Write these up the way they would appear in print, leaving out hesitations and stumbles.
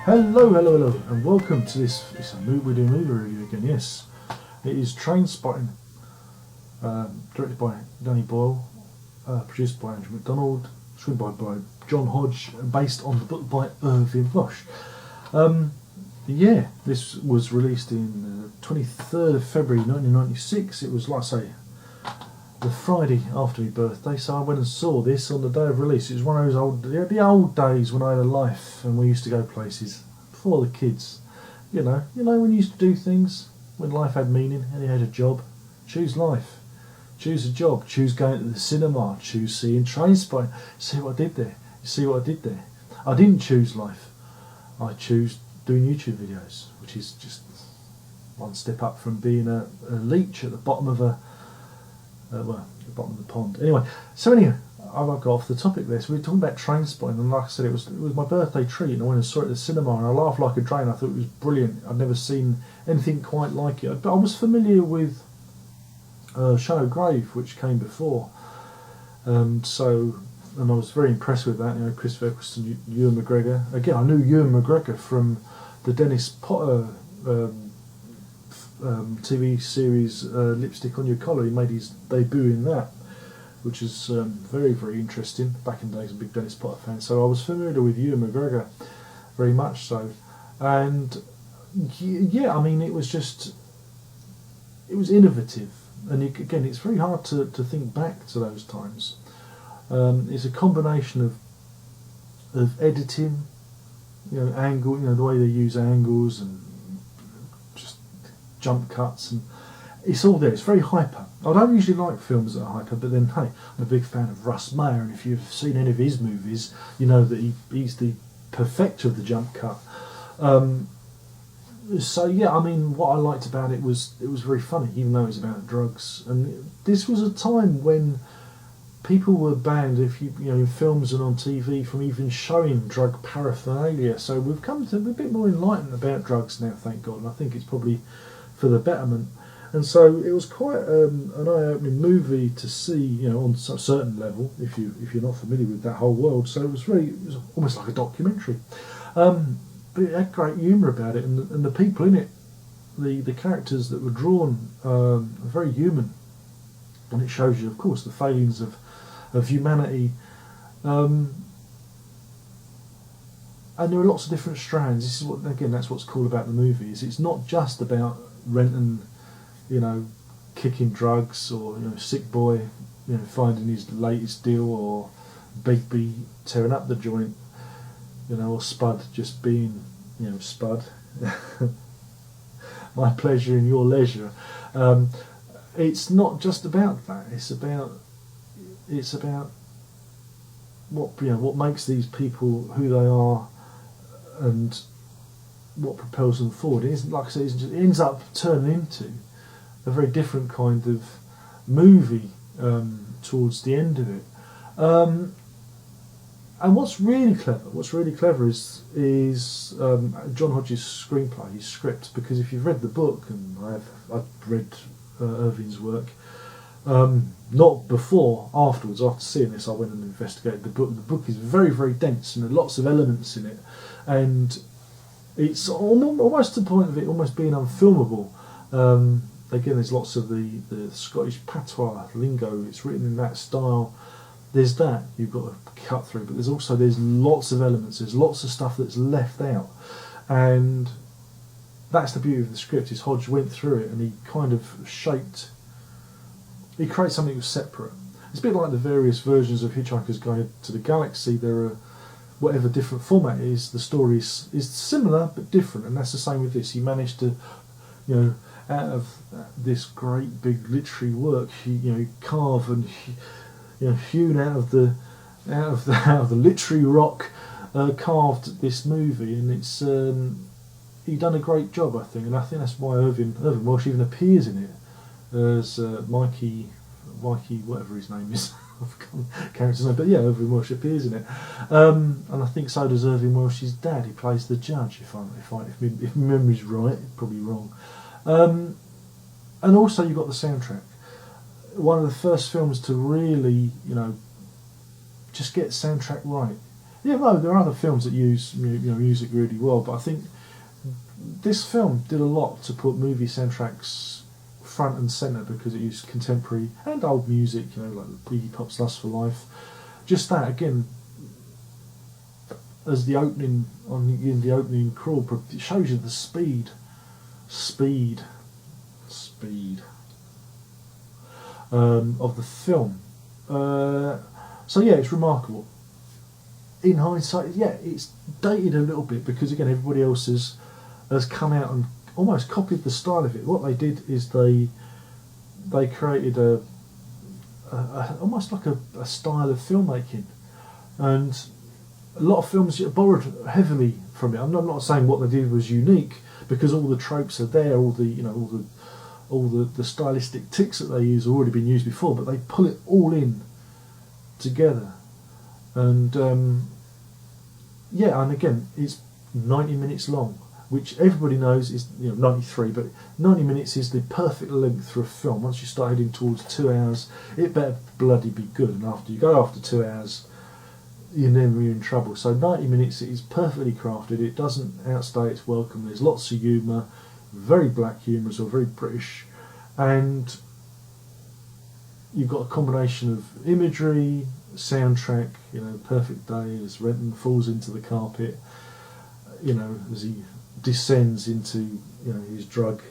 Hello, and welcome to this. We're doing a movie review again. Yes, it is Trainspotting, directed by Danny Boyle, produced by Andrew McDonald, screenplay by John Hodge, based on the book by Irving Welsh. This was released in 23rd of February 1996. It was, like I say, the Friday after my birthday, so I went and saw this on the day of release. It was one of those the old days when I had a life and we used to go places before the kids. You know when you used to do things when life had meaning and you had a job. Choose life, choose a job, choose going to the cinema, choose seeing Trainspotting. See what I did there? You see what I did there? I didn't choose life. I chose doing YouTube videos, which is just one step up from being a leech at the bottom of the bottom of the pond. Anyway, I've got off the topic there. So we were talking about Trainspotting, and like I said, it was my birthday treat, and I went and saw it at the cinema, and I laughed like a drain. I thought it was brilliant. I'd never seen anything quite like it. But I was familiar with Shallow Grave, which came before, and I was very impressed with that. Christopher Eccleston, Ewan McGregor. Again, I knew Ewan McGregor from the Dennis Potter TV series Lipstick on Your Collar. He made his debut in that, which is very, very interesting. Back in the days, I'm a big Dennis Potter fan, so I was familiar with Ewan McGregor, very much so. And yeah, I mean, it was innovative, and again, it's very hard to think back to those times. It's a combination of editing, angle, the way they use angles and just jump cuts, and it's all there. It's very hyper. I don't usually like films that are hyper, but then hey, I'm a big fan of Russ Meyer, and if you've seen any of his movies, you know that he's the perfecter of the jump cut. So yeah, I mean, what I liked about it was very funny, even though it was about drugs. And this was a time when people were banned, in films and on TV, from even showing drug paraphernalia. So we've come to be a bit more enlightened about drugs now, thank God. And I think it's probably for the betterment. And so it was quite an eye-opening movie to see, on a certain level, if you're not familiar with that whole world. So it was almost like a documentary. But it had great humour about it, and the people in it, the characters that were drawn, are very human. And it shows you, of course, the failings of humanity. And there are lots of different strands. This is that's what's cool about the movie, is it's not just about renting, kicking drugs, or Sick Boy, finding his latest deal, or Begbie tearing up the joint, or Spud just being, Spud. My pleasure in your leisure. It's not just about that. It's about what makes these people who they are, and what propels them forward. It isn't, like I say, it ends up turning into a very different kind of movie towards the end of it. And what's really clever is John Hodge's screenplay, his script. Because if you've read the book, and I've read Irving's work, not before, afterwards, after seeing this, I went and investigated the book. The book is very, very dense, and there are lots of elements in it, and it's almost to the point of it almost being unfilmable. Again, there's lots of the Scottish patois lingo. It's written in that style. There's that you've got to cut through, but there's lots of elements. There's lots of stuff that's left out, and that's the beauty of the script. Is Hodge went through it and he kind of shaped. He created something that was separate. It's a bit like the various versions of Hitchhiker's Guide to the Galaxy. There are, whatever different format it is, the story is similar but different, and that's the same with this. He managed to, out of this great big literary work, he carve and hewn out of the literary rock, carved this movie, and it's he done a great job, I think, and I think that's why Irving Welsh even appears in it as Mikey, whatever his name is. I've forgotten character's name, but yeah, Irving Welsh appears in it, and I think so does Irving Welsh's dad. He plays the judge, if my memory's right, probably wrong. And also you've got the soundtrack. One of the first films to really, just get soundtrack right. Yeah, no, there are other films that use music really well, but I think this film did a lot to put movie soundtracks front and centre because it used contemporary and old music, like Iggy Pop's "Lust for Life." Just that again, as the opening in the opening crawl, it shows you the speed of the film. So yeah, it's remarkable. In hindsight, yeah, it's dated a little bit because again, everybody else has come out and almost copied the style of it. What they did is they created a almost like a style of filmmaking, and a lot of films borrowed heavily from it. I'm not saying what they did was unique because all the tropes are there, all the stylistic ticks that they use have already been used before, but they pull it all in together. And and again, it's 90 minutes long, which everybody knows is 93, but 90 minutes is the perfect length for a film. Once you start heading towards 2 hours, it better bloody be good. And after 2 hours, you're never in trouble. So 90 minutes is perfectly crafted. It doesn't outstay its welcome. There's lots of humour, very black humour, so very British, and you've got a combination of imagery, soundtrack, Perfect Day as Renton falls into the carpet, as he descends into his drug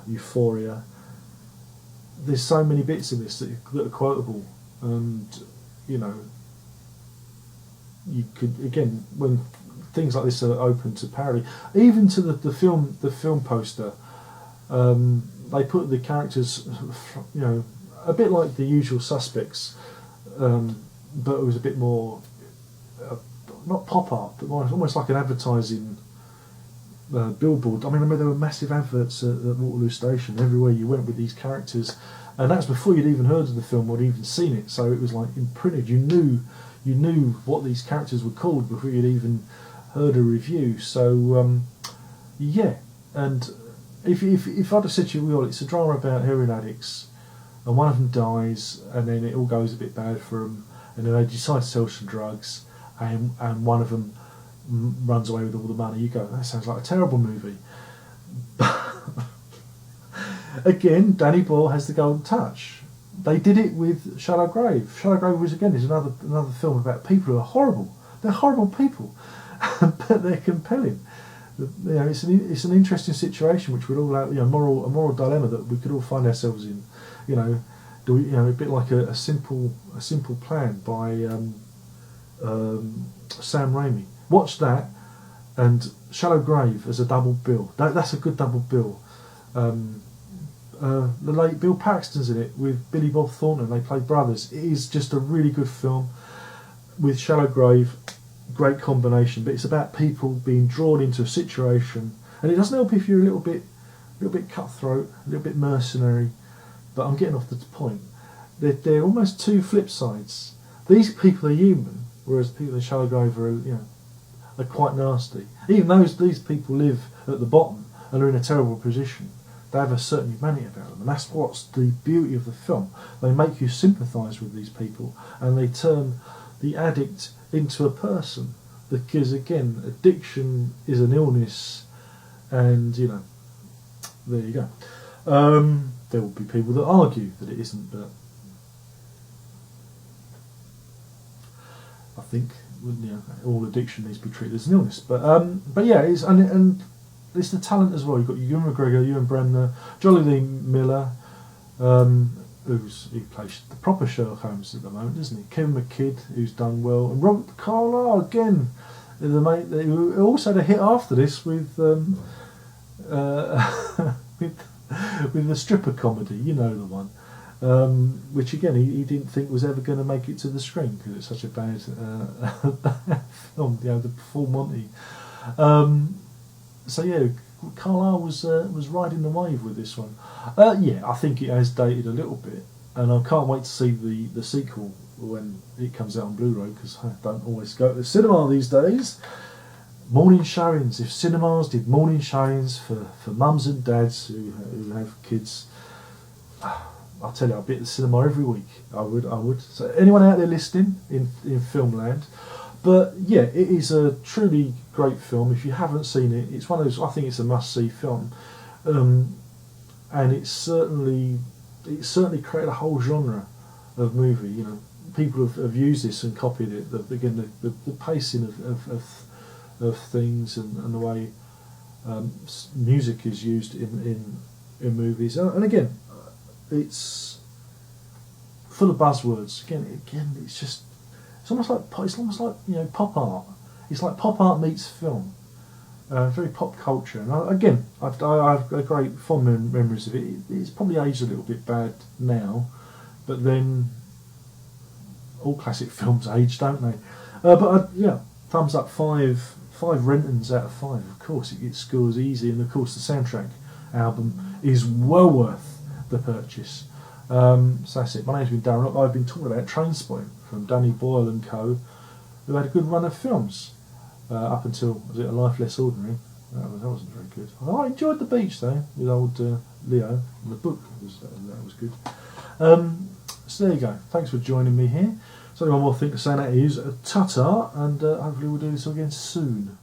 euphoria. There's so many bits in this that are quotable, and you could, again, when things like this are open to parody, even to the film poster, they put the characters a bit like The Usual Suspects, but it was a bit more not pop art, but almost like an advertising billboard. I remember there were massive adverts at Waterloo Station everywhere you went with these characters, and that's before you'd even heard of the film or even seen it. So it was like imprinted. You knew what these characters were called before you'd even heard a review. So yeah, and if I'd have said to you, well, it's a drama about heroin addicts, and one of them dies, and then it all goes a bit bad for them, and then they decide to sell some drugs, and one of them runs away with all the money, you go, that sounds like a terrible movie. Again, Danny Boyle has the golden touch. They did it with Shallow Grave. Shallow Grave is another film about people who are horrible. They're horrible people, but they're compelling. It's an interesting situation which would all have a moral dilemma that we could all find ourselves in. Do we, a bit like a simple plan by Sam Raimi. Watch that and Shallow Grave as a double bill. That's a good double bill. The late Bill Paxton's in it with Billy Bob Thornton. They play brothers. It is just a really good film with Shallow Grave. Great combination, but it's about people being drawn into a situation, and it doesn't help if you're a little bit cutthroat, a little bit mercenary. But I'm getting off the point. They're almost two flip sides. These people are human, whereas people in Shallow Grave are quite nasty. Even though these people live at the bottom and are in a terrible position, they have a certain humanity about them, and that's what's the beauty of the film. They make you sympathise with these people, and they turn the addict into a person, because again, addiction is an illness, and there you go. There will be people that argue that it isn't, but I think all addiction needs to be treated as an illness. But yeah, it's and it's the talent as well. You've got Ewan McGregor, Ewan Bremner, Jolly Lee Miller, who plays the proper Sherlock Holmes at the moment, doesn't he? Kevin McKidd, who's done well, and Robert Carlyle again, the mate who also had a hit after this with with the stripper comedy, the one, which again he didn't think was ever going to make it to the screen because it's such a bad film, the Full Monty. So yeah, Carlyle was riding the wave with this one. Yeah, I think it has dated a little bit, and I can't wait to see the sequel when it comes out on Blu-ray, because I don't always go to the cinema these days. Morning showings. If cinemas did morning showings for mums and dads who have kids, I'll tell you, I'd be at the cinema every week. I would. So anyone out there listening in Filmland, But yeah, it is a truly great film. If you haven't seen it, it's one of those. I think it's a must-see film, and it's certainly created a whole genre of movie. You know, people have used this and copied it. Again, the pacing of things and the way music is used in movies, and again, it's full of buzzwords. Again, it's almost like pop art. It's like pop art meets film. Very pop culture, and I've got great fond memories of it. It's probably aged a little bit bad now, but then all classic films age, don't they? Thumbs up, five Rentons out of 5. Of course, it scores easy, and of course the soundtrack album is well worth the purchase. So that's it. My name's been Darren. I've been talking about Trainspotting from Danny Boyle and Co., who had a good run of films. Up until, was it A Life Less Ordinary? That wasn't very good. I enjoyed The Beach though, with old Leo. And the book that was good. So there you go. Thanks for joining me here. So one more thing to say, that is ta-ta, and hopefully we'll do this again soon.